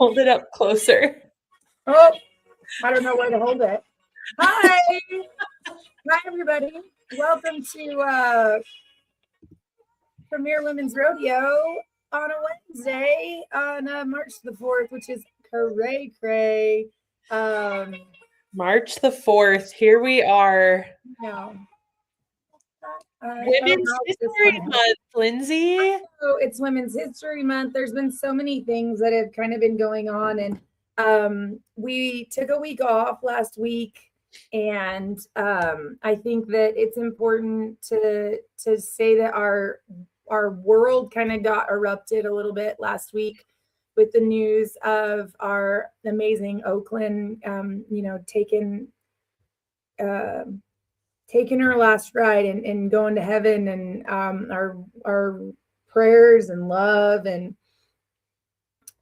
Hold it up closer. Oh, I don't know where to hold it. Hi. Hi, everybody. Welcome to Premier Women's Rodeo on a Wednesday on March the 4th, which is cray-cray. March the 4th. Here we are. Yeah. Women's History Month, Lindsay. So it's Women's History Month. There's been so many things that have kind of been going on, and we took a week off last week, and I think that it's important to say that our world kind of got erupted a little bit last week with the news of our amazing Oakland, taking her last ride and going to heaven, and our prayers and love and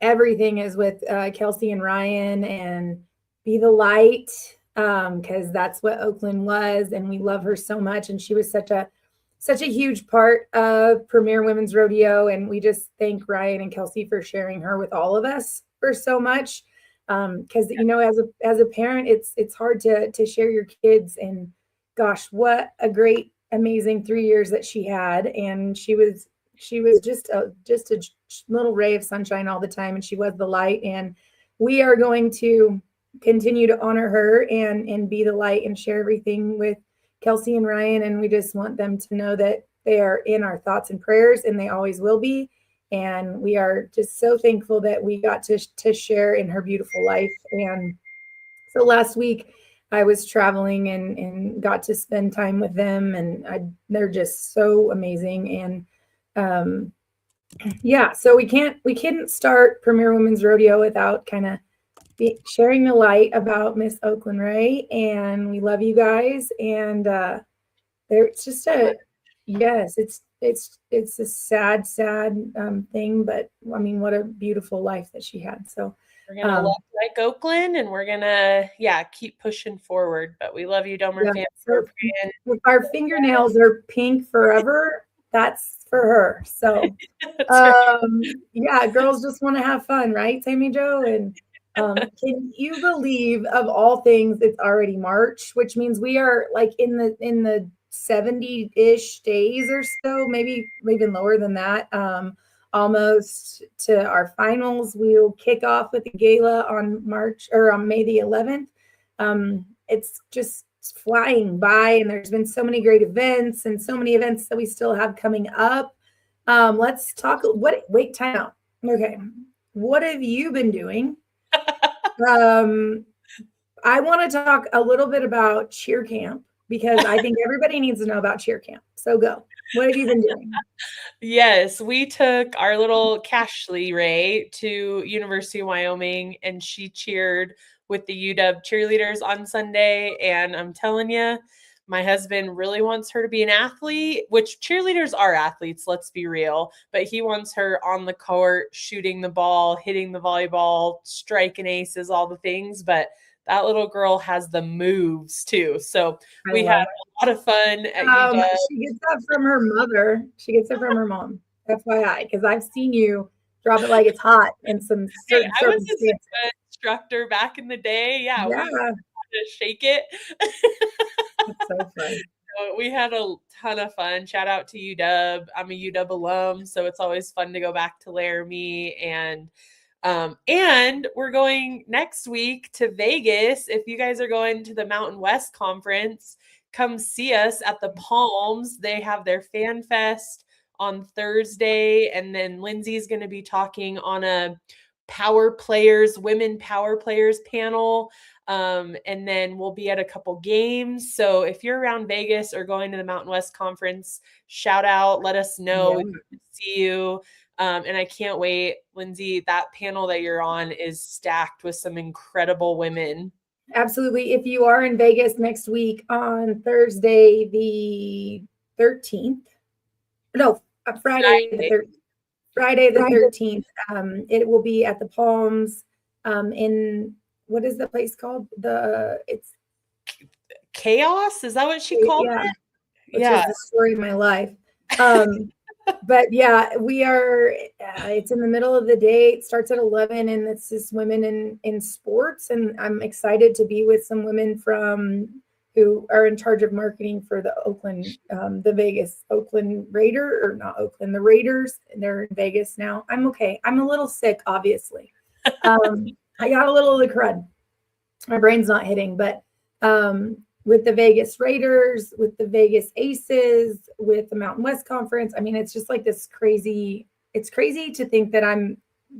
everything is with Kelsey and Ryan, and be the light, because that's what Oakland was, and we love her so much, and she was such a huge part of Premier Women's Rodeo, and we just thank Ryan and Kelsey for sharing her with all of us for so much, because as a parent, it's hard to share your kids, and gosh, what a great, amazing 3 years that she had. And she was just a little ray of sunshine all the time. And she was the light. And we are going to continue to honor her and be the light and share everything with Kelsey and Ryan. And we just want them to know that they are in our thoughts and prayers, and they always will be. And we are just so thankful that we got to share in her beautiful life. And so last week, I was traveling and got to spend time with them, and they're just so amazing. And so we couldn't start Premier Women's Rodeo without kind of sharing the light about Miss Oakland Ray, and we love you guys. And it's just it's a sad thing, but I mean, what a beautiful life that she had. So we're gonna look like Oakland, and we're gonna keep pushing forward. But we love you, Domer fans. So if our fingernails are pink forever, that's for her. So girls just want to have fun, right, Tammy Jo? And can you believe, of all things, it's already March, which means we are like in the 70-ish days or so, maybe even lower than that, almost to our finals. We'll kick off with the gala on May the 11th. It's just flying by, and there's been so many great events and so many events that we still have coming up. Let's talk. Wait, time out. Okay, what have you been doing? I want to talk a little bit about cheer camp, because I think everybody needs to know about cheer camp. So go. What have you been doing? Yes, we took our little Cashley Ray to University of Wyoming, and she cheered with the UW cheerleaders on Sunday. And I'm telling you, my husband really wants her to be an athlete, which cheerleaders are athletes, let's be real. But he wants her on the court, shooting the ball, hitting the volleyball, striking aces, all the things. But that little girl has the moves too. So we had a lot of fun at UW. She gets that from her mother. She gets it from her mom. FYI, because I've seen you drop it like it's hot in some certain I was an instructor back in the day. Yeah. We had to shake it. That's so fun. We had a ton of fun. Shout out to UW. I'm a UW alum, so it's always fun to go back to Laramie. And we're going next week to Vegas. If you guys are going to the Mountain West Conference, come see us at the Palms. They have their Fan Fest on Thursday, and then Lindsay's going to be talking on a women power players panel. And then we'll be at a couple games. So if you're around Vegas or going to the Mountain West Conference, shout out, let us know. We can see you. And I can't wait, Lindsay, that panel that you're on is stacked with some incredible women. Absolutely. If you are in Vegas next week on Thursday, the 13th, Friday the 13th, it will be at the Palms, in, what is the place called? It's Chaos. Is that what she called it? Which is the story of my life. But yeah, we are, it's in the middle of the day. It starts at 11 and it's just women in sports. And I'm excited to be with some women from who are in charge of marketing for the Oakland, the Vegas Oakland Raider, or not Oakland, the Raiders. They're in Vegas now. I'm okay. I'm a little sick, obviously. I got a little of the crud. My brain's not hitting, but with the Vegas Raiders, with the Vegas Aces, with the Mountain West Conference, I mean, it's just like this crazy. It's crazy to think that I'm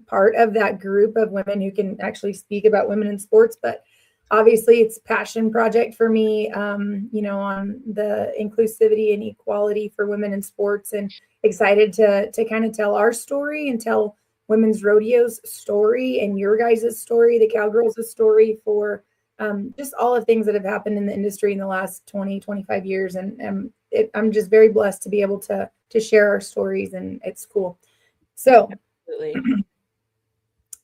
part of that group of women who can actually speak about women in sports, but obviously it's a passion project for me, on the inclusivity and equality for women in sports, and excited to kind of tell our story and tell women's rodeo's story and your guys' story, the Cowgirls' story, for just all of things that have happened in the industry in the last 20, 25 years. And I'm just very blessed to be able to share our stories, and it's cool. So Absolutely.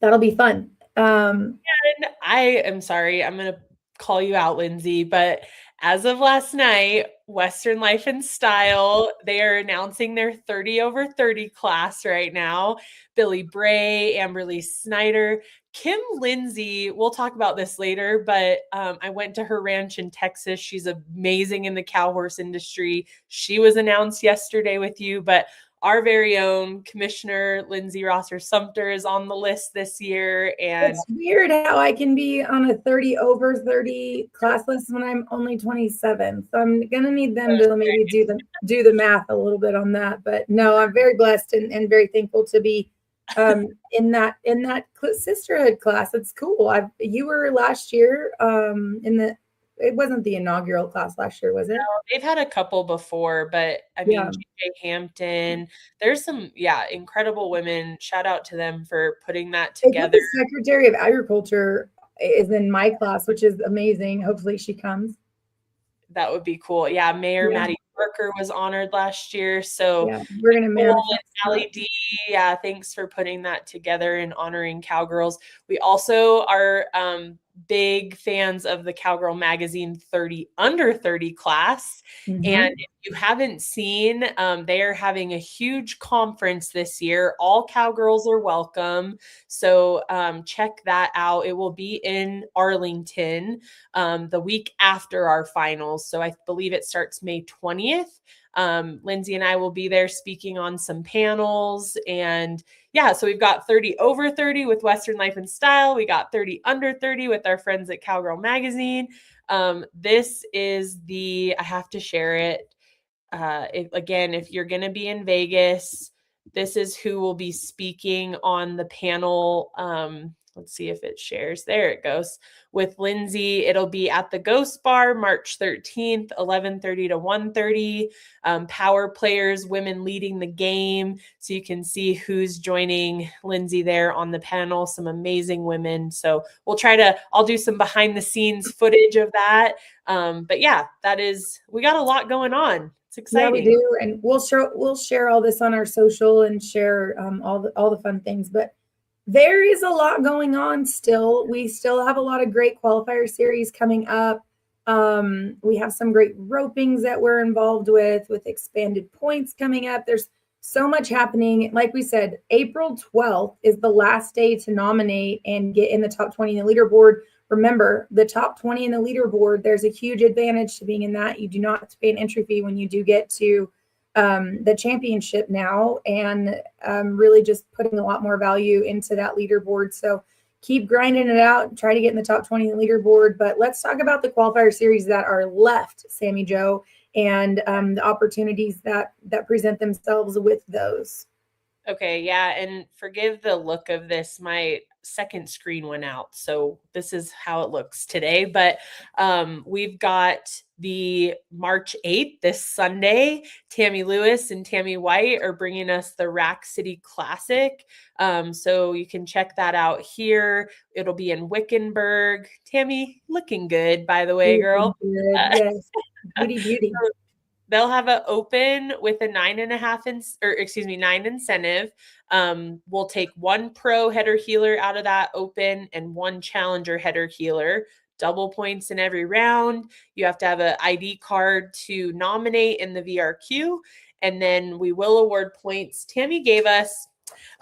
that'll be fun. And I am sorry, I'm going to call you out, Lindsay, but as of last night, Western Life and Style, they are announcing their 30 over 30 class right now. Billy Bray, Amberly Snyder, Kim Lindsay, we'll talk about this later, but I went to her ranch in Texas. She's amazing in the cow horse industry. She was announced yesterday with you, but our very own Commissioner Lindsay Rosser Sumter is on the list this year. And it's weird how I can be on a 30 over 30 class list when I'm only 27. So I'm gonna need them to maybe do the math a little bit on that. But no, I'm very blessed and very thankful to be in that sisterhood class. It's cool. You were last year it wasn't the inaugural class last year, was it? No, they've had a couple before, but I mean, JJ Hampton, there's some, incredible women. Shout out to them for putting that I think together. the Secretary of Agriculture is in my class, which is amazing. Hopefully she comes. That would be cool. Yeah, Mayor Maddie Parker was honored last year. So we're gonna manifest. Allie D, thanks for putting that together and honoring Cowgirls. We also are big fans of the Cowgirl Magazine 30 under 30 class. Mm-hmm. And if you haven't seen, they are having a huge conference this year. All Cowgirls are welcome. So check that out. It will be in Arlington the week after our finals. So I believe it starts May 20th. Lindsay and I will be there speaking on some panels. And so we've got 30 over 30 with Western Life and Style. We got 30 under 30 with our friends at Cowgirl Magazine. This is I have to share it. If you're going to be in Vegas, this is who will be speaking on the panel. Let's see if it shares. There it goes. With Lindsay, it'll be at the Ghost Bar, March 13th, 11:30 to 1:30. Power players, women leading the game. So you can see who's joining Lindsay there on the panel. Some amazing women. So I'll do some behind the scenes footage of that. But we got a lot going on. It's exciting. Yeah, we do, and we'll share all this on our social and share all the fun things. But there is a lot going on still. We still have a lot of great qualifier series coming up. We have some great ropings that we're involved with expanded points coming up. There's so much happening. Like we said, April 12th is the last day to nominate and get in the top 20 in the leaderboard. Remember, the top 20 in the leaderboard, there's a huge advantage to being in that. You do not have to pay an entry fee when you do get to the championship now, and really just putting a lot more value into that leaderboard. So keep grinding it out, try to get in the top 20 in the leaderboard. But let's talk about the qualifier series that are left, Sammy Jo, and the opportunities that present themselves with those. Okay, yeah, and forgive the look of this. My second screen went out, so this is how it looks today. But we've got the March 8th, this Sunday. Tammy Lewis and Tammy White are bringing us the Rack City Classic. So you can check that out here. It'll be in Wickenburg. Tammy, looking good, by the way, girl. Yes, beauty. They'll have an open with a 9 incentive. We'll take one pro header healer out of that open and one challenger header healer. double points in every round. You have to have an ID card to nominate in the VRQ, and then we will award points. Tammy gave us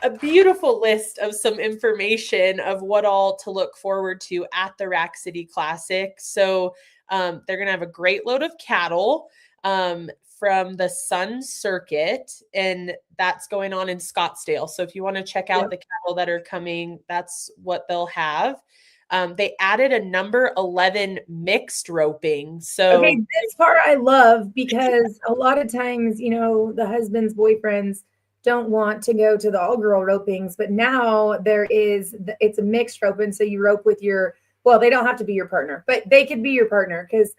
a beautiful list of some information of what all to look forward to at the Rack City Classic. So they're going to have a great load of cattle from the Sun Circuit, and that's going on in Scottsdale. So if you want to check out the cattle that are coming, that's what they'll have. They added a number 11 mixed roping. So okay, this part I love, because a lot of times, the husbands, boyfriends don't want to go to the all-girl ropings, but now it's a mixed roping. So you rope with they don't have to be your partner, but they could be your partner, because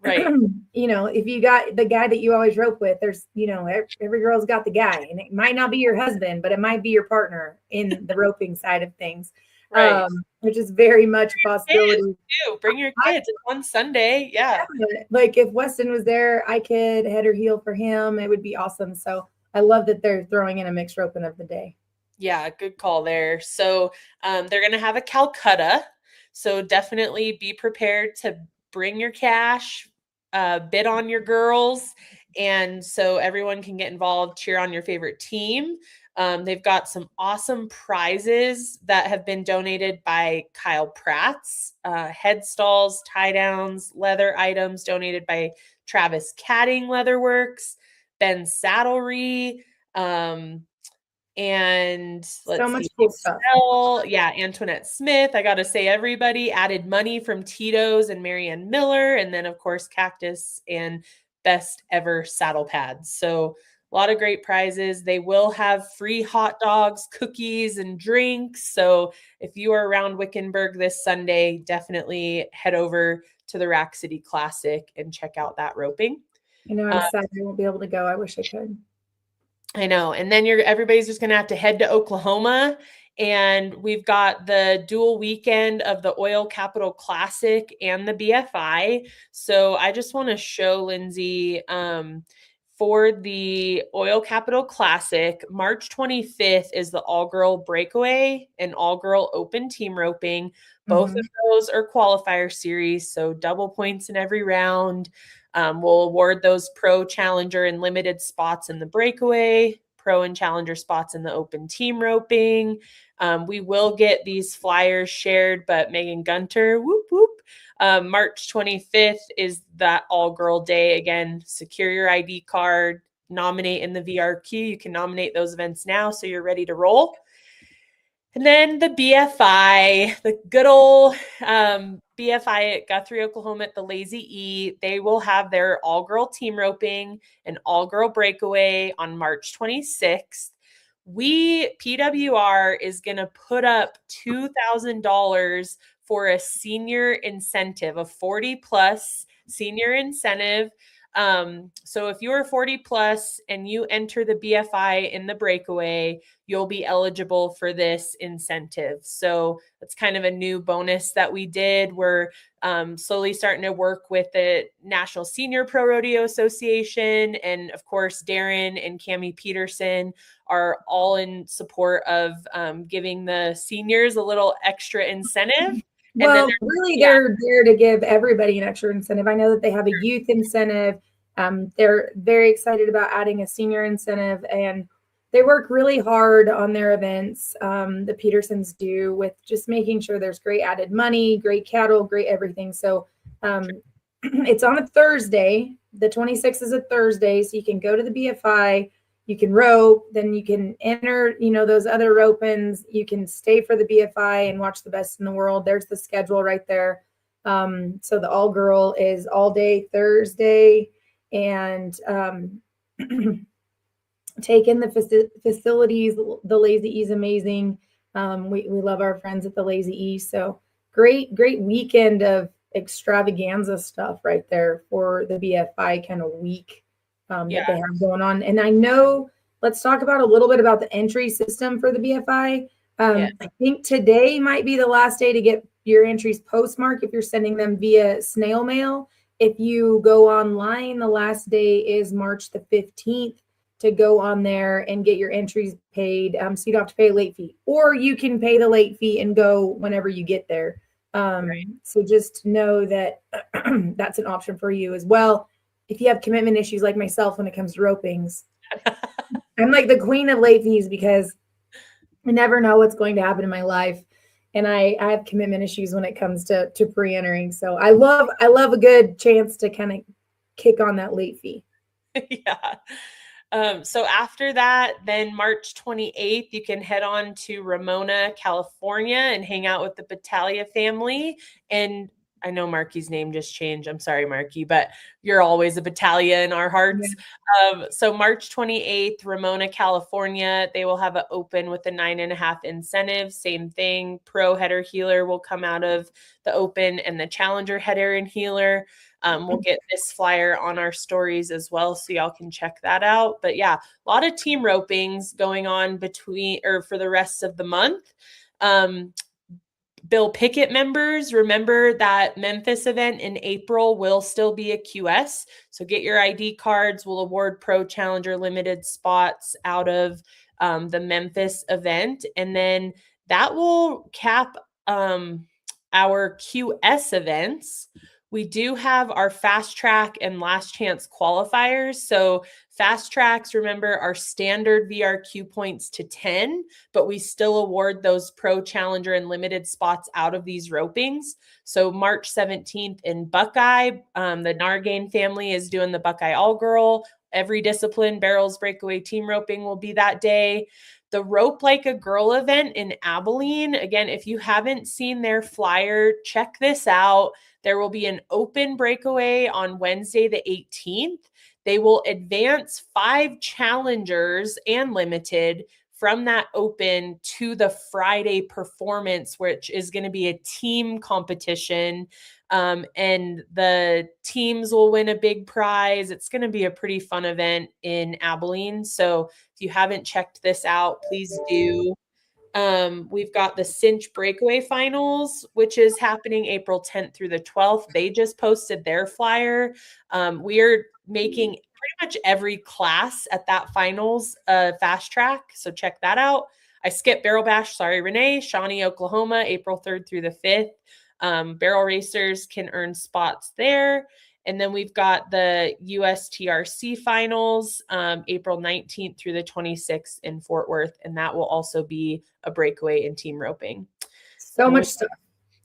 right. If you got the guy that you always rope with, there's, every girl's got the guy, and it might not be your husband, but it might be your partner in the roping side of things. Right. Which is very much a possibility. Bring your kids. It's on Sunday. Yeah. Like if Weston was there, I could head or heel for him. It would be awesome. So I love that they're throwing in a mixed roping of the day. Yeah, good call there. So they're going to have a Calcutta. So definitely be prepared to bring your cash, bid on your girls, and so everyone can get involved, cheer on your favorite team. They've got some awesome prizes that have been donated by Kyle Pratt's, head stalls, tie downs, leather items donated by Travis Catting Leatherworks, Ben Saddlery, and so much cool stuff. Yeah, Antoinette Smith. I got to say, everybody added money from Tito's and Marianne Miller, and then of course Cactus and Best Ever Saddle Pads. So a lot of great prizes. They will have free hot dogs, cookies, and drinks. So if you are around Wickenburg this Sunday, definitely head over to the Rack City Classic and check out that roping. I'm sad I won't be able to go. I wish I could. I know. And then everybody's just going to have to head to Oklahoma. And we've got the dual weekend of the Oil Capital Classic and the BFI. So I just want to show Lindsay, for the Oil Capital Classic, March 25th is the all-girl breakaway and all-girl open team roping. Both of those are qualifier series, so double points in every round. We'll award those pro, challenger, and limited spots in the breakaway, pro and challenger spots in the open team roping. We will get these flyers shared, but Megan Gunter, whoop, whoop. March 25th is that all-girl day. Again, secure your ID card, nominate in the VRQ. You can nominate those events now so you're ready to roll. And then the BFI, the good old BFI at Guthrie, Oklahoma at the Lazy E, they will have their all-girl team roping and all-girl breakaway on March 26th. PWR is going to put up $2,000 for a senior incentive, a 40+ senior incentive. So if you're 40 plus and you enter the BFI in the breakaway, you'll be eligible for this incentive. So that's kind of a new bonus that we did. We're slowly starting to work with the National Senior Pro Rodeo Association. And of course, Darren and Cammie Peterson are all in support of giving the seniors a little extra incentive. Well, really, they're there to give everybody an extra incentive. I know that they have a youth incentive. They're very excited about adding a senior incentive, and they work really hard on their events. The Petersons do, with just making sure there's great added money, great cattle, great everything. So it's on a Thursday. The 26th is a Thursday, so you can go to the BFI. You can rope, then you can enter, those other rope-ins. You can stay for the BFI and watch the best in the world. There's the schedule right there. So the all-girl is all day Thursday, and take in the facilities. The Lazy E is amazing. We love our friends at the Lazy E. So great weekend of extravaganza stuff right there for the BFI kind of week. That they have going on. And I know, let's talk about a little bit about the entry system for the BFI. I think today might be the last day to get your entries postmarked if you're sending them via snail mail. If you go online, the last day is March the 15th to go on there and get your entries paid. So you don't have to pay a late fee, or you can pay the late fee and go whenever you get there. So just know that that's an option for you as well. If you have commitment issues like myself when it comes to ropings, I'm like the queen of late fees because I never know what's going to happen in my life. And I have commitment issues when it comes to pre-entering. So I love a good chance to kind of kick on that late fee. Yeah. So after that, then March 28th, you can head on to Ramona, California and hang out with the Battaglia family. And I know Marky's name just changed. I'm sorry, Marky, but you're always a Battaglia in our hearts. Yeah. So March 28th, Ramona, California, they will have an open with a 9.5 incentive. Same thing. Pro header healer will come out of the open and the challenger header and healer. We'll get this flyer on our stories as well, so y'all can check that out. But yeah, a lot of team ropings going on for the rest of the month. Bill Pickett members, remember that Memphis event in April will still be a QS. So get your ID cards. We'll award Pro Challenger limited spots out of the Memphis event. And then that will cap our QS events. We do have our fast track and last chance qualifiers. So fast tracks, remember, are standard VRQ points to 10, but we still award those Pro Challenger and limited spots out of these ropings. So March 17th in Buckeye, the Nargain family is doing the Buckeye All-Girl. Every discipline, barrels, breakaway, team roping will be that day. The Rope Like a Girl event in Abilene, again, if you haven't seen their flyer, check this out. There will be an open breakaway on Wednesday, the 18th. They will advance 5 challengers and limited from that open to the Friday performance, which is going to be a team competition. And the teams will win a big prize. It's going to be a pretty fun event in Abilene. So if you haven't checked this out, please do. We've got the Cinch Breakaway Finals, which is happening April 10th through the 12th. They just posted their flyer. We are making pretty much every class at that finals fast track. So check that out. I skipped Barrel Bash. Sorry, Renee. Shawnee, Oklahoma, April 3rd through the 5th. Barrel racers can earn spots there. And then we've got the USTRC finals, April 19th through the 26th in Fort Worth. And that will also be a breakaway in team roping. So much stuff.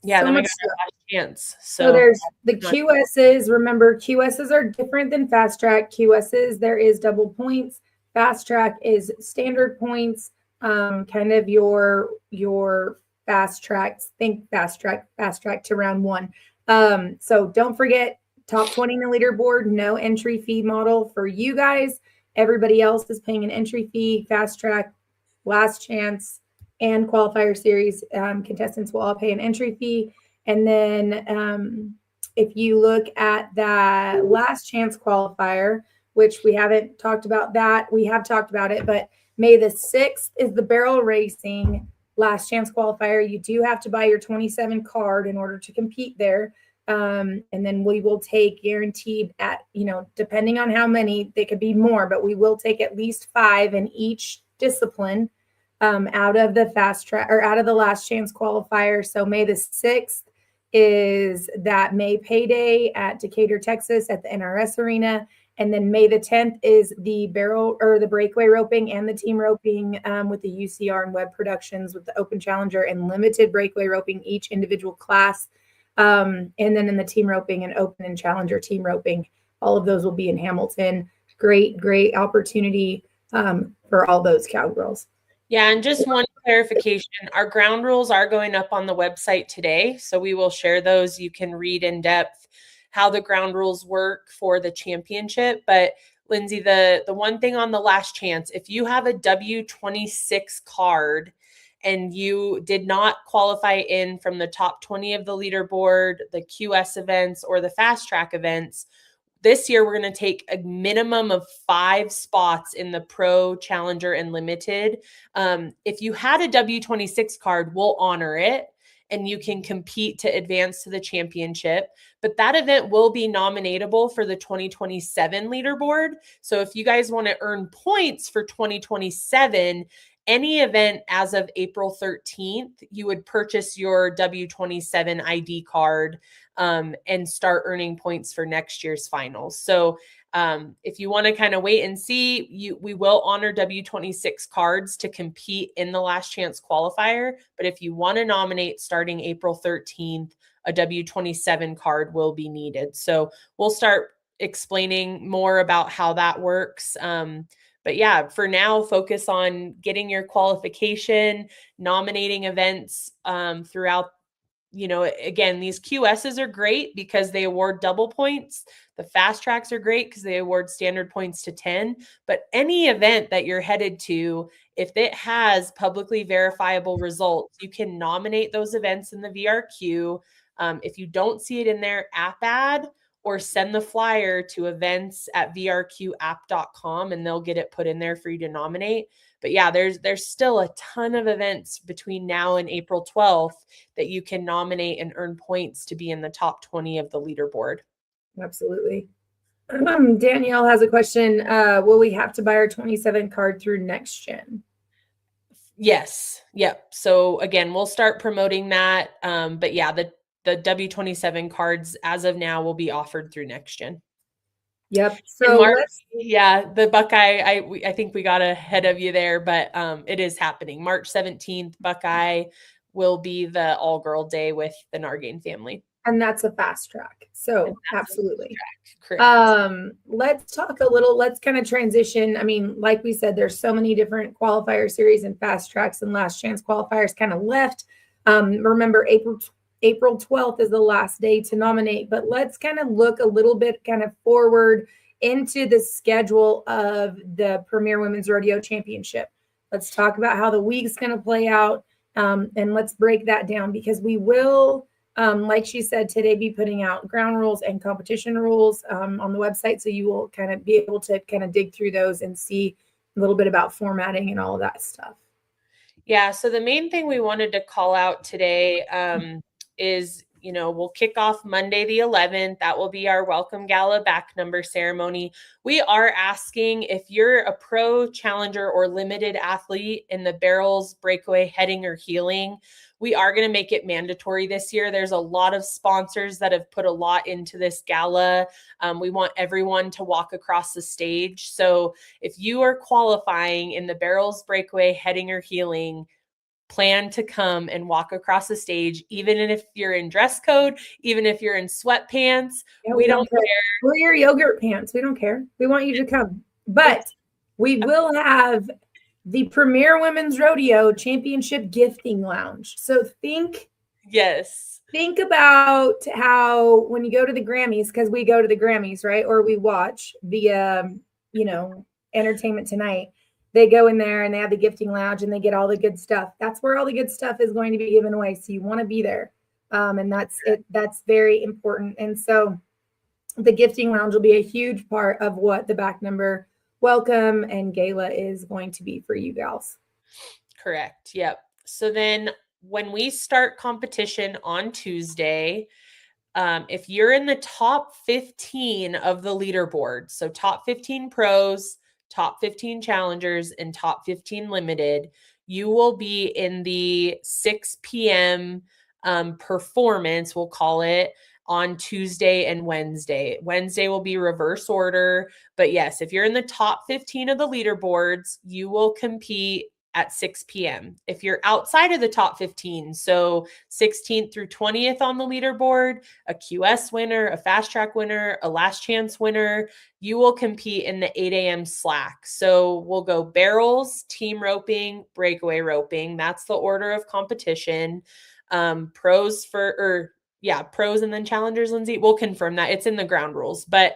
Yeah, so then we got our last chance. So there's the QSs. Remember, QSs are different than fast track. QSs, there is double points. Fast track is standard points. Kind of your fast tracks. Think fast track to round 1. So don't forget, top 20 in the leaderboard, no entry fee model for you guys. Everybody else is paying an entry fee. Fast track, last chance, and qualifier series contestants will all pay an entry fee. And then if you look at that last chance qualifier, which we haven't talked about that, we have talked about it, but May the 6th is the barrel racing last chance qualifier. You do have to buy your 27 card in order to compete there. And then we will take guaranteed at, depending on how many, they could be more, but we will take at least 5 in each discipline out of the fast track or out of the last chance qualifier. So May the 6th is that May payday at Decatur, Texas at the NRS Arena. And then May the 10th is the barrel or the breakaway roping and the team roping with the UCR and Web Productions with the open challenger and limited breakaway roping, each individual class. And then in the team roping and open and challenger team roping, all of those will be in Hamilton. Great opportunity for all those cowgirls. Yeah, and just one clarification, our ground rules are going up on the website today, so we will share those. You can read in depth how the ground rules work for the championship. But Lindsay, the one thing on the last chance, if you have a W26 card and you did not qualify in from the top 20 of the leaderboard, the QS events, or the fast track events, this year we're going to take a minimum of 5 spots in the Pro, Challenger, and Limited. If you had a W26 card, we'll honor it, and you can compete to advance to the championship. But that event will be nominatable for the 2027 leaderboard. So if you guys want to earn points for 2027 any event as of April 13th, you would purchase your W27 ID card and start earning points for next year's finals. So if you want to kind of wait and see, we will honor W26 cards to compete in the last chance qualifier. But if you want to nominate starting April 13th, a W27 card will be needed. So we'll start explaining more about how that works. But yeah, for now, focus on getting your qualification, nominating events throughout. Again, these QSs are great because they award double points. The fast tracks are great because they award standard points to 10. But any event that you're headed to, if it has publicly verifiable results, you can nominate those events in the VRQ. If you don't see it in their app ad, or send the flyer to events@vrqapp.com and they'll get it put in there for you to nominate. But yeah, there's still a ton of events between now and April 12th that you can nominate and earn points to be in the top 20 of the leaderboard. Absolutely. Danielle has a question. Will we have to buy our 27 card through Next Gen? Yes. Yep. So again, we'll start promoting that. But yeah, the W27 cards as of now will be offered through Next Gen. Yep. So March, the Buckeye, I think we got ahead of you there, but it is happening. March 17th, Buckeye will be the all-girl day with the Nargain family. And that's a fast track. So absolutely. Correct. Let's talk a little, let's kind of transition. I mean, like we said, there's so many different qualifier series and fast tracks and last chance qualifiers kind of left. Remember, April 12th is the last day to nominate, but let's kind of look a little bit kind of forward into the schedule of the Premier Women's Rodeo Championship. Let's talk about how the week's going to play out, and let's break that down because we will, like she said, today be putting out ground rules and competition rules on the website, so you will kind of be able to kind of dig through those and see a little bit about formatting and all of that stuff. Yeah, so the main thing we wanted to call out today is, we'll kick off Monday the 11th. That will be our welcome gala back number ceremony. We are asking if you're a pro, challenger, or limited athlete in the barrels, breakaway, heading, or heeling, we are going to make it mandatory this year. There's a lot of sponsors that have put a lot into this gala. We want everyone to walk across the stage. So if you are qualifying in the barrels, breakaway, heading, or heeling, plan to come and walk across the stage, even if you're in dress code, even if you're in sweatpants. Yeah, we don't care. Wear your yogurt pants. We don't care. We want you to come. But we will have the Premier Women's Rodeo Championship Gifting Lounge. So think about how when you go to the Grammys, because we go to the Grammys, right? Or we watch the, Entertainment Tonight. They go in there and they have the gifting lounge and they get all the good stuff. That's where all the good stuff is going to be given away. So you want to be there. And that's it. That's very important. And so the gifting lounge will be a huge part of what the back number welcome and gala is going to be for you gals. Correct. Yep. So then when we start competition on Tuesday, if you're in the top 15 of the leaderboard, so top 15 pros, top 15 challengers, and top 15 limited, you will be in the 6 p.m. Performance, we'll call it, on Tuesday and Wednesday. Wednesday will be reverse order. But yes, if you're in the top 15 of the leaderboards, you will compete at 6 p.m. If you're outside of the top 15, so 16th through 20th on the leaderboard, a QS winner, a fast track winner, a last chance winner, you will compete in the 8 a.m. slack. So we'll go barrels, team roping, breakaway roping. That's the order of competition. Pros and then challengers, Lindsay. We'll confirm that. It's in the ground rules. But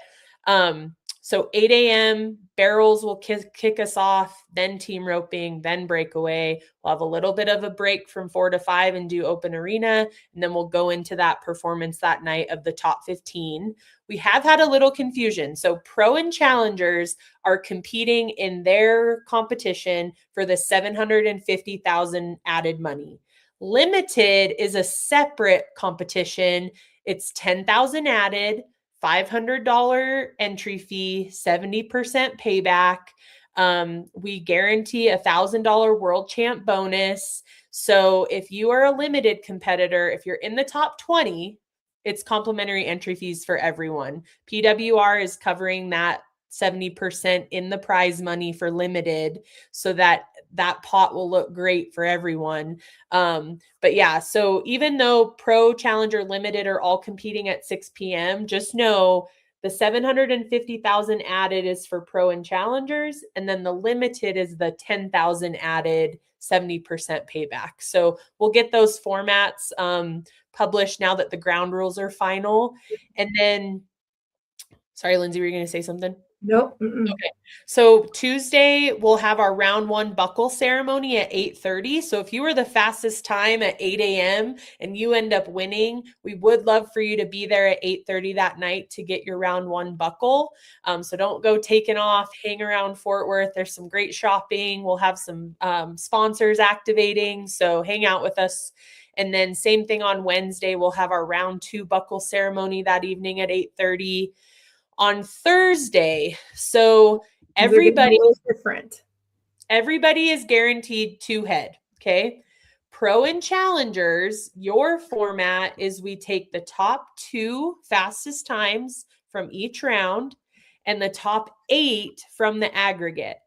so 8 a.m. barrels will kick us off, then team roping, then breakaway. We'll have a little bit of a break from 4 to 5 and do open arena. And then we'll go into that performance that night of the top 15. We have had a little confusion. So pro and challengers are competing in their competition for the $750,000 added money. Limited is a separate competition. It's $10,000 added, $500 entry fee, 70% payback. We guarantee $1,000 world champ bonus. So if you are a limited competitor, if you're in the top 20, it's complimentary entry fees for everyone. PWR is covering that 70% in the prize money for limited, so that pot will look great for everyone. But yeah, so even though pro, challenger, limited are all competing at 6 p.m., just know the 750,000 added is for pro and challengers, and then the limited is the 10,000 added 70% payback. So we'll get those formats published now that the ground rules are final. And then, sorry, Lindsay, were you going to say something? Nope. Okay. So Tuesday, we'll have our round 1 buckle ceremony at 8:30. So if you were the fastest time at 8 a.m. and you end up winning, we would love for you to be there at 8:30 that night to get your round 1 buckle. So don't go taking off, hang around Fort Worth. There's some great shopping. We'll have some sponsors activating. So hang out with us. And then same thing on Wednesday, we'll have our round 2 buckle ceremony that evening at 8:30. On Thursday, so everybody is guaranteed 2 head, okay? Pro and challengers, your format is we take the top 2 fastest times from each round and the top 8 from the aggregate,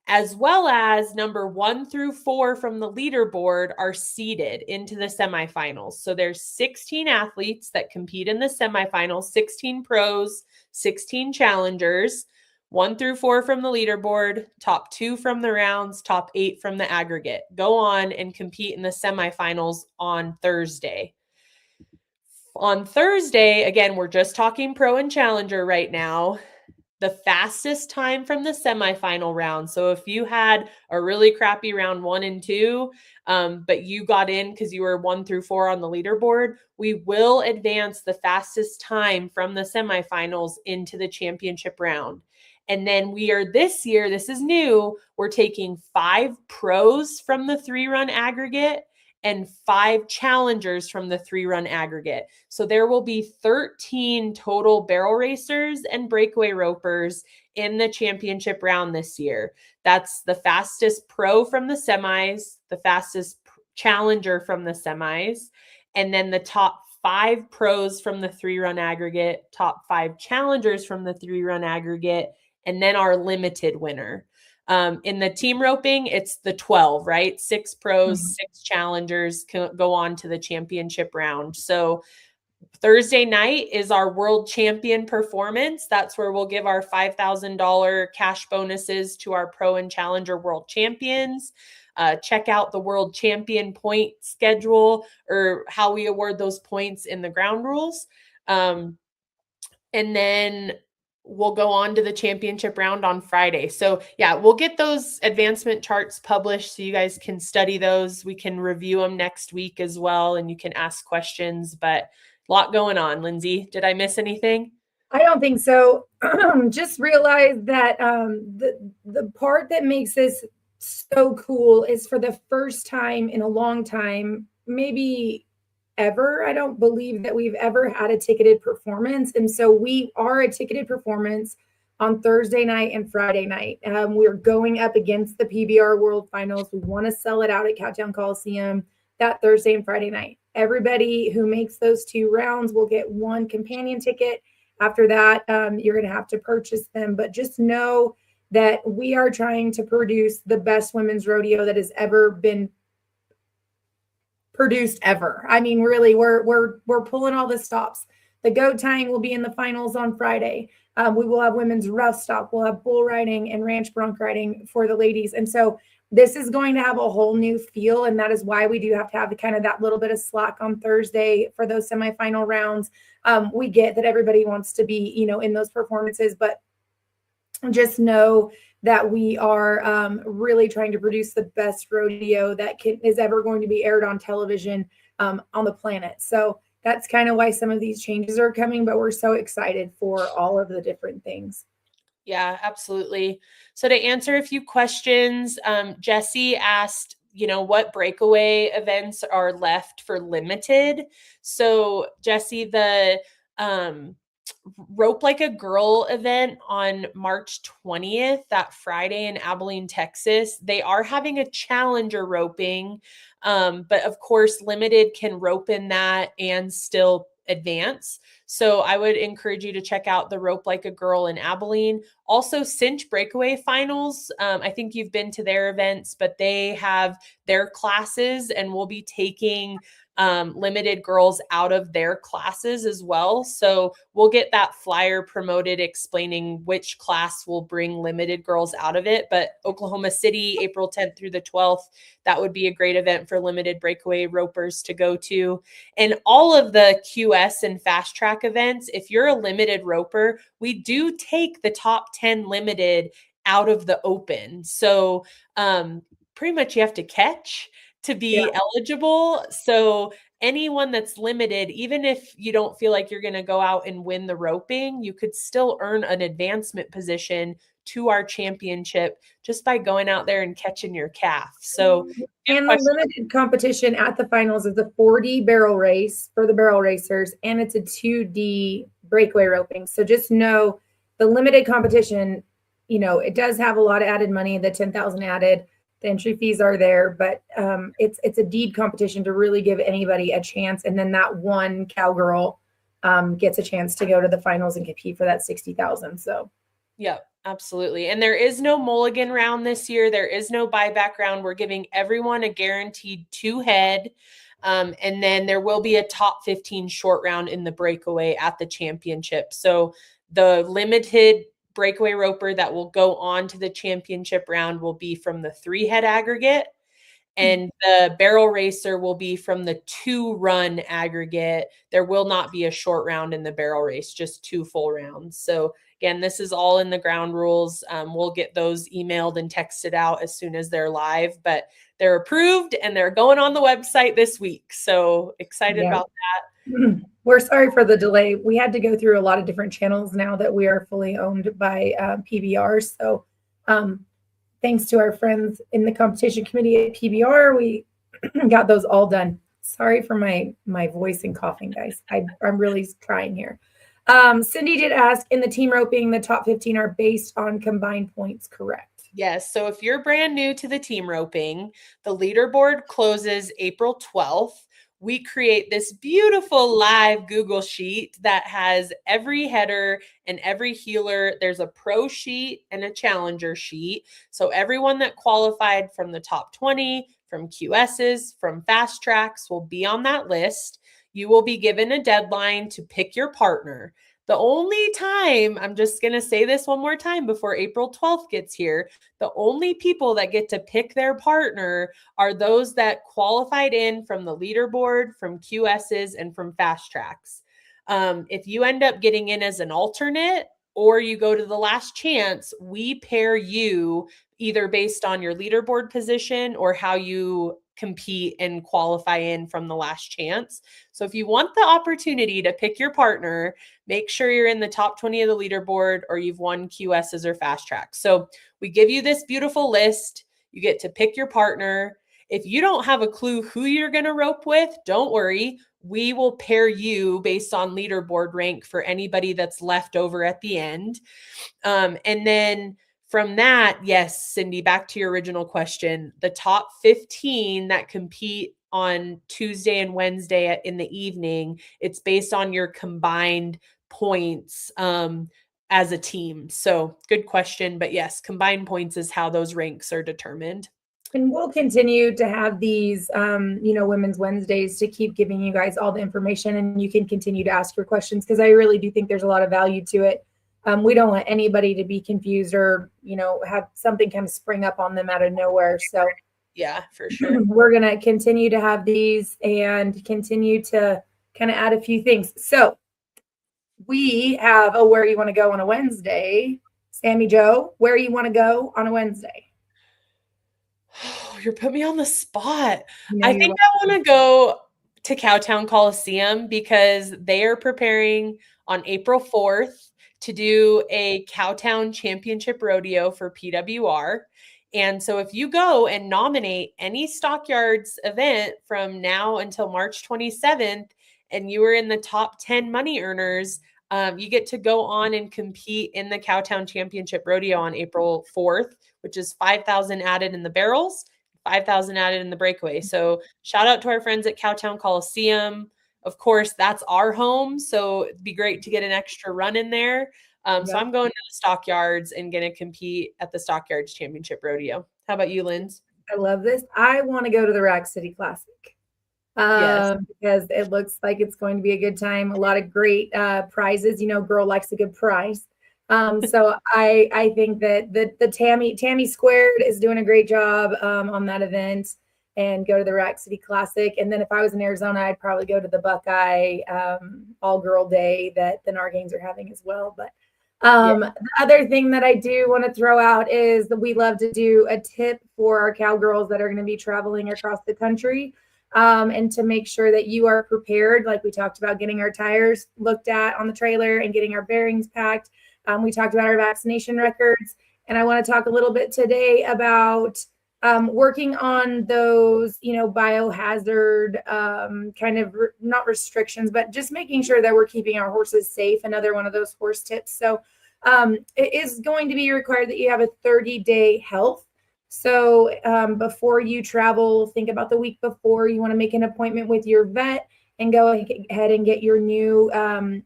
as well as number 1 through 4 from the leaderboard are seeded into the semifinals. So there's 16 athletes that compete in the semifinals, 16 pros, 16 challengers, 1 through 4 from the leaderboard, top 2 from the rounds, top 8 from the aggregate. Go on and compete in the semifinals on Thursday. On Thursday, again, we're just talking pro and challenger right now. The fastest time from the semifinal round. So if you had a really crappy round 1 and 2, but you got in because you were 1 through 4 on the leaderboard, we will advance the fastest time from the semifinals into the championship round. And then we are this year, this is new, we're taking 5 pros from the 3-run aggregate and 5 challengers from the 3-run aggregate. So there will be 13 total barrel racers and breakaway ropers in the championship round this year. That's the fastest pro from the semis, the fastest challenger from the semis, and then the top 5 pros from the 3-run aggregate, top 5 challengers from the 3-run aggregate, and then our limited winner. In the team roping, it's the 12, right? 6 pros, 6 challengers go on to the championship round. So Thursday night is our world champion performance. That's where we'll give our $5,000 cash bonuses to our pro and challenger world champions. Check out the world champion point schedule or how we award those points in the ground rules. And then we'll go on to the championship round on Friday. So yeah, we'll get those advancement charts published so you guys can study those. We can review them next week as well, and you can ask questions, but a lot going on. Lindsay, did I miss anything? I don't think so. Just realize that the part that makes this so cool is for the first time in a long time, maybe ever. I don't believe that we've ever had a ticketed performance. And so we are a ticketed performance on Thursday night and Friday night. We're going up against the PBR World Finals. We want to sell it out at Cowtown Coliseum that Thursday and Friday night. Everybody who makes those 2 rounds will get 1 companion ticket. After that, you're going to have to purchase them. But just know that we are trying to produce the best women's rodeo that has ever been produced ever. I mean, really, we're pulling all the stops. The goat tying will be in the finals on Friday. We will have women's rough stop. We'll have bull riding and ranch bronc riding for the ladies. And so this is going to have a whole new feel. And that is why we do have to have kind of that little bit of slack on Thursday for those semifinal rounds. We get that everybody wants to be, in those performances, but just know that we are really trying to produce the best rodeo that is ever going to be aired on television on the planet. So that's kind of why some of these changes are coming, but we're so excited for all of the different things. Yeah, absolutely. So to answer a few questions, Jesse asked, what breakaway events are left for limited? So Jesse, the Rope Like a Girl event on March 20th, that Friday in Abilene, Texas. They are having a challenger roping, but of course, limited can rope in that and still advance. So I would encourage you to check out the Rope Like a Girl in Abilene. Also, Cinch Breakaway Finals. I think you've been to their events, but they have their classes and will be taking limited girls out of their classes as well. So we'll get that flyer promoted explaining which class will bring limited girls out of it. But Oklahoma City, April 10th through the 12th, that would be a great event for limited breakaway ropers to go to. And all of the QS and fast track events, if you're a limited roper, we do take the top 10 limited out of the open. So pretty much you have to catch to be eligible. So anyone that's limited, even if you don't feel like you're going to go out and win the roping, you could still earn an advancement position to our championship just by going out there and catching your calf. So, and the limited competition at the finals is a 40 barrel race for the barrel racers, and it's a 2D breakaway roping. So just know the limited competition, you know, it does have a lot of added money, the 10,000 added. The entry fees are there, but it's a deed competition to really give anybody a chance. And then that one cowgirl gets a chance to go to the finals and compete for that 60,000. So, yeah, absolutely. And there is no mulligan round this year. There is no buyback round. We're giving everyone a guaranteed 2 head. And then there will be a top 15 short round in the breakaway at the championship. So the limited breakaway roper that will go on to the championship round will be from the 3 head aggregate, and the barrel racer will be from the 2 run aggregate. There will not be a short round in the barrel race, just 2 full rounds. So again, this is all in the ground rules. We'll get those emailed and texted out as soon as they're live, but they're approved and they're going on the website this week. So excited about that. We're sorry for the delay. We had to go through a lot of different channels now that we are fully owned by PBR. So thanks to our friends in the competition committee at PBR, we got those all done. Sorry for my voice and coughing, guys. I'm really trying here. Cindy did ask, in the team roping, the top 15 are based on combined points, correct? Yes. So if you're brand new to the team roping, the leaderboard closes April 12th. We create this beautiful live Google sheet that has every header and every heeler. There's a pro sheet and a challenger sheet. So everyone that qualified from the top 20, from QSs, from fast tracks will be on that list. You will be given a deadline to pick your partner. The only time, I'm just going to say this one more time before April 12th gets here, the only people that get to pick their partner are those that qualified in from the leaderboard, from QSs, and from fast tracks. If you end up getting in as an alternate or you go to the last chance, we pair you either based on your leaderboard position or how you compete and qualify in from the last chance. So if you want the opportunity to pick your partner, make sure you're in the top 20 of the leaderboard or you've won QSs or fast tracks. So we give you this beautiful list. You get to pick your partner. If you don't have a clue who you're going to rope with, don't worry. We will pair you based on leaderboard rank for anybody that's left over at the end. And then from that, yes, Cindy, back to your original question, the top 15 that compete on Tuesday and Wednesday in the evening, it's based on your combined points as a team. So good question. But yes, combined points is how those ranks are determined. And we'll continue to have these, Women's Wednesdays to keep giving you guys all the information, and you can continue to ask your questions because I really do think there's a lot of value to it. We don't want anybody to be confused or, have something kind of spring up on them out of nowhere. So yeah, for sure. We're going to continue to have these and continue to kind of add a few things. So we have a where you want to go on a Wednesday. Sammy Joe, where you want to go on a Wednesday? Oh, you're putting me on the spot. I think I want to go to Cowtown Coliseum because they are preparing on April 4th to do a Cowtown Championship rodeo for PWR. And so if you go and nominate any Stockyards event from now until March 27th, and you were in the top 10 money earners, You get to go on and compete in the Cowtown Championship Rodeo on April 4th, which is 5,000 added in the barrels, 5,000 added in the breakaway. So shout out to our friends at Cowtown Coliseum. Of course, that's our home, so it'd be great to get an extra run in there. So I'm going to the Stockyards and going to compete at the Stockyards Championship Rodeo. How about you, Linz? I love this. I want to go to the Rack City Classic. Yes. Because it looks like it's going to be a good time. A lot of great prizes. You know, girl likes a good prize. So I think that the Tammy Squared is doing a great job on that event, and go to the Rack City Classic. And then if I was in Arizona, I'd probably go to the Buckeye all girl day that the Nargains are having as well. But the other thing that I do want to throw out is that we love to do a tip for our cowgirls that are going to be traveling across the country. And to make sure that you are prepared, like we talked about getting our tires looked at on the trailer and getting our bearings packed. We talked about our vaccination records. And I want to talk a little bit today about working on those, biohazard kind of not restrictions, but just making sure that we're keeping our horses safe. Another one of those horse tips. So it is going to be required that you have a 30-day health. So before you travel, think about the week before. You want to make an appointment with your vet and go ahead and get your new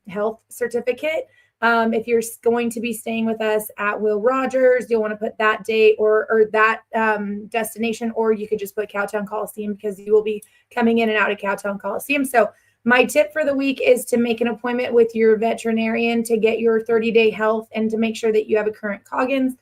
health certificate. If you're going to be staying with us at Will Rogers, you'll want to put that date or that destination, or you could just put Cowtown Coliseum because you will be coming in and out of Cowtown Coliseum. So my tip for the week is to make an appointment with your veterinarian to get your 30-day health and to make sure that you have a current Coggins.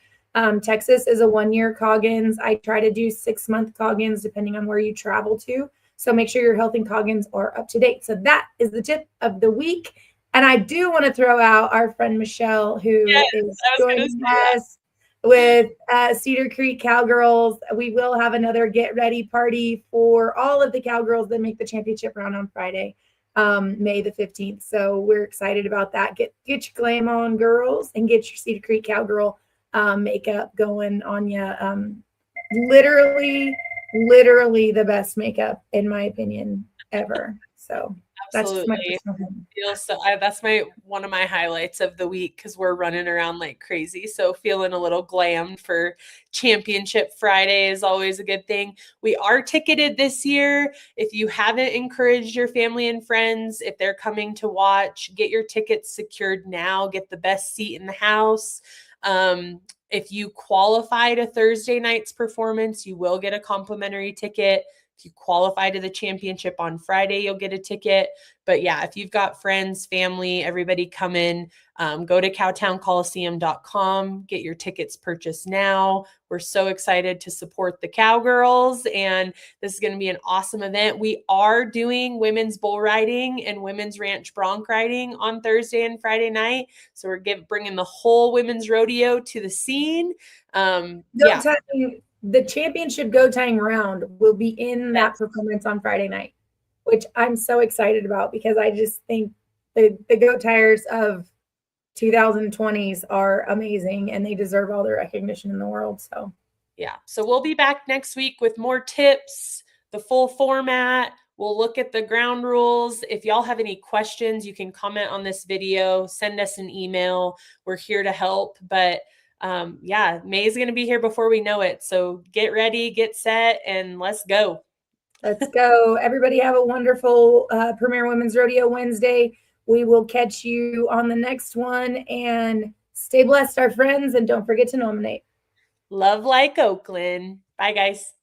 Texas is a 1-year Coggins. I try to do 6-month Coggins depending on where you travel to. So make sure your health and Coggins are up to date. So that is the tip of the week. And I do want to throw out our friend Michelle, who is joining us with Cedar Creek Cowgirls. We will have another get ready party for all of the Cowgirls that make the championship round on Friday, May the 15th. So we're excited about that. Get your glam on, girls, and get your Cedar Creek Cowgirl makeup going on you. Literally the best makeup, in my opinion, ever. So absolutely. That's one of my highlights of the week because we're running around like crazy. So feeling a little glammed for Championship Friday is always a good thing. We are ticketed this year. If you haven't encouraged your family and friends, if they're coming to watch, get your tickets secured now. Get the best seat in the house. If you qualify to Thursday night's performance, you will get a complimentary ticket. If you qualify to the championship on Friday, you'll get a ticket. But yeah, if you've got friends, family, everybody come in, go to cowtowncoliseum.com, get your tickets purchased now. We're so excited to support the Cowgirls, and this is going to be an awesome event. We are doing women's bull riding and women's ranch bronc riding on Thursday and Friday night. So we're bringing the whole women's rodeo to the scene. The championship goat tying round will be in that performance on Friday night, which I'm so excited about because I just think the goat tires of 2020s are amazing and they deserve all the recognition in the world. So we'll be back next week with more tips, the full format. We'll look at the ground rules. If y'all have any questions, you can comment on this video, send us an email. We're here to help. But May is going to be here before we know it. So get ready, get set, and let's go. Let's go. Everybody have a wonderful Premier Women's Rodeo Wednesday. We will catch you on the next one, and stay blessed, our friends, and don't forget to nominate. Love like Oakland. Bye, guys.